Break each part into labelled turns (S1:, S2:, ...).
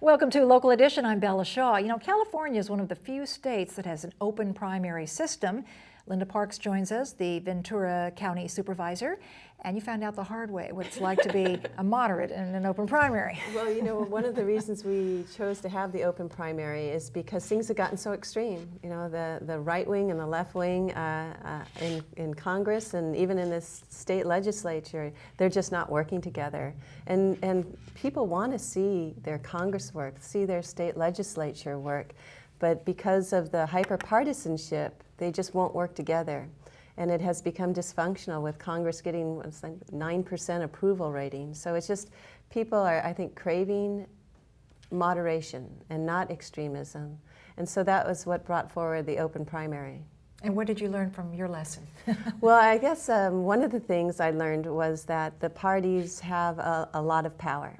S1: Welcome to Local Edition. I'm Bella Shaw. You know, California is one of the few states that has an open primary system. Linda Parks joins us, the Ventura County Supervisor, and you found out the hard way what it's like to be a moderate in an open primary.
S2: Well, you know, one of the reasons we chose to have the open primary is because things have gotten so extreme. You know, the right wing and the left wing in Congress and even in this state legislature, they're just not working together. And people want to see their Congress work, see their state legislature work, but because of the hyper-partisanship, they just won't work together. And it has become dysfunctional with Congress getting 9% approval rating. So it's just, people are, I think, craving moderation and not extremism. And so that was what brought forward the open primary.
S1: And what did you learn from your lesson?
S2: Well, I guess one of the things I learned was that the parties have a lot of power.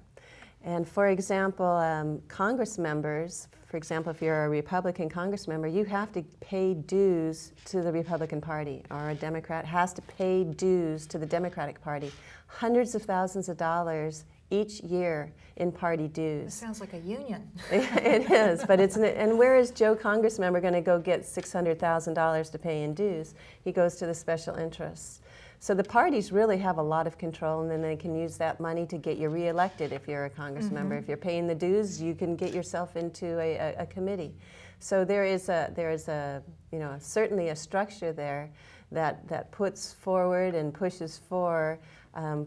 S2: And for example, Congress members, for example, if you're a Republican Congress member, you have to pay dues to the Republican Party, or a Democrat has to pay dues to the Democratic Party. Hundreds of thousands of dollars each year in party dues.
S1: It sounds like a union.
S2: It is, but it's, and where is Joe Congress member going to go get $600,000 to pay in dues? He goes to the special interests. So the parties really have a lot of control, and then they can use that money to get you reelected if you're a Congress member. If you're paying the dues, you can get yourself into a committee. So there is a you know, certainly a structure there that puts forward and pushes for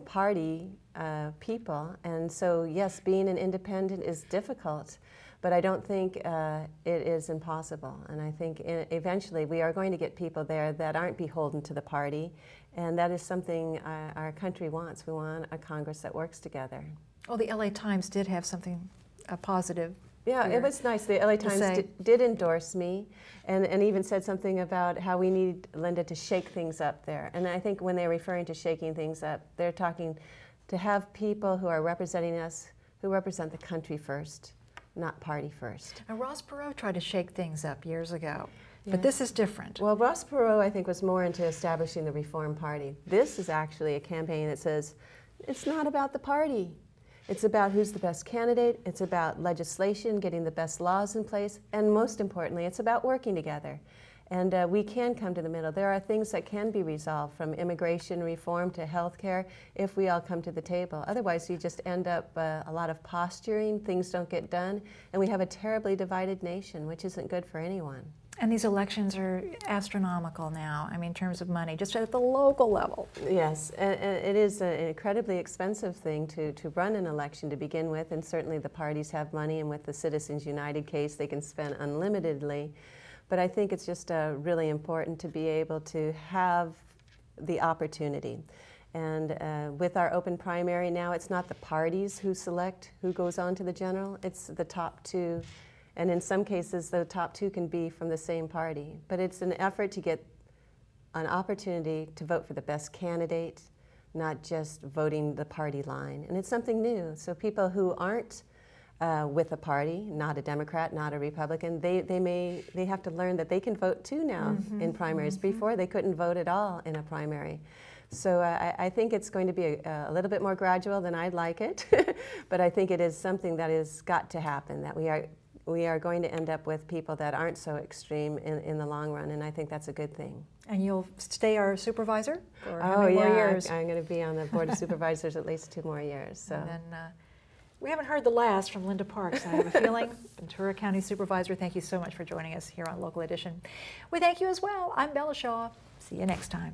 S2: party people. And so yes, being an independent is difficult, but I don't think it is impossible. And I think eventually we are going to get people there that aren't beholden to the party. And that is something our country wants. We want a Congress that works together.
S1: Well, the LA Times did have something positive.
S2: Yeah, it was nice. The LA Times did endorse me and even said something about how we need Linda to shake things up there. And I think when they're referring to shaking things up, they're talking to have people who are representing us who represent the country first, not party first.
S1: Now, Ross Perot tried to shake things up years ago. But this is different.
S2: Well, Ross Perot, I think, was more into establishing the Reform Party. This is actually a campaign that says, it's not about the party. It's about who's the best candidate. It's about legislation, getting the best laws in place. And most importantly, it's about working together. And we can come to the middle. There are things that can be resolved, from immigration reform to health care, if we all come to the table. Otherwise, you just end up a lot of posturing, things don't get done, and we have a terribly divided nation, which isn't good for anyone.
S1: And these elections are astronomical now, I mean, in terms of money, just at the local level.
S2: Yes, and it is an incredibly expensive thing to run an election to begin with, and certainly the parties have money, and with the Citizens United case, they can spend unlimitedly. But I think it's just really important to be able to have the opportunity. And with our open primary now, it's not the parties who select who goes on to the general, it's the top two. And in some cases, the top two can be from the same party. But it's an effort to get an opportunity to vote for the best candidate, not just voting the party line. And it's something new. So people who aren't with a party, not a Democrat, not a Republican, they have to learn that they can vote too now in primaries. Before, they couldn't vote at all in a primary. So I think it's going to be a little bit more gradual than I'd like it, but I think it is something that has got to happen, that we are going to end up with people that aren't so extreme in the long run, and I think that's a good thing.
S1: And you'll stay our supervisor for how many more years?
S2: I'm going to be on the Board of Supervisors at least 2 more years. So.
S1: And then, we haven't heard the last from Linda Parks, I have a feeling. Ventura County Supervisor, thank you so much for joining us here on Local Edition. We thank you as well. I'm Bella Shaw. See you next time.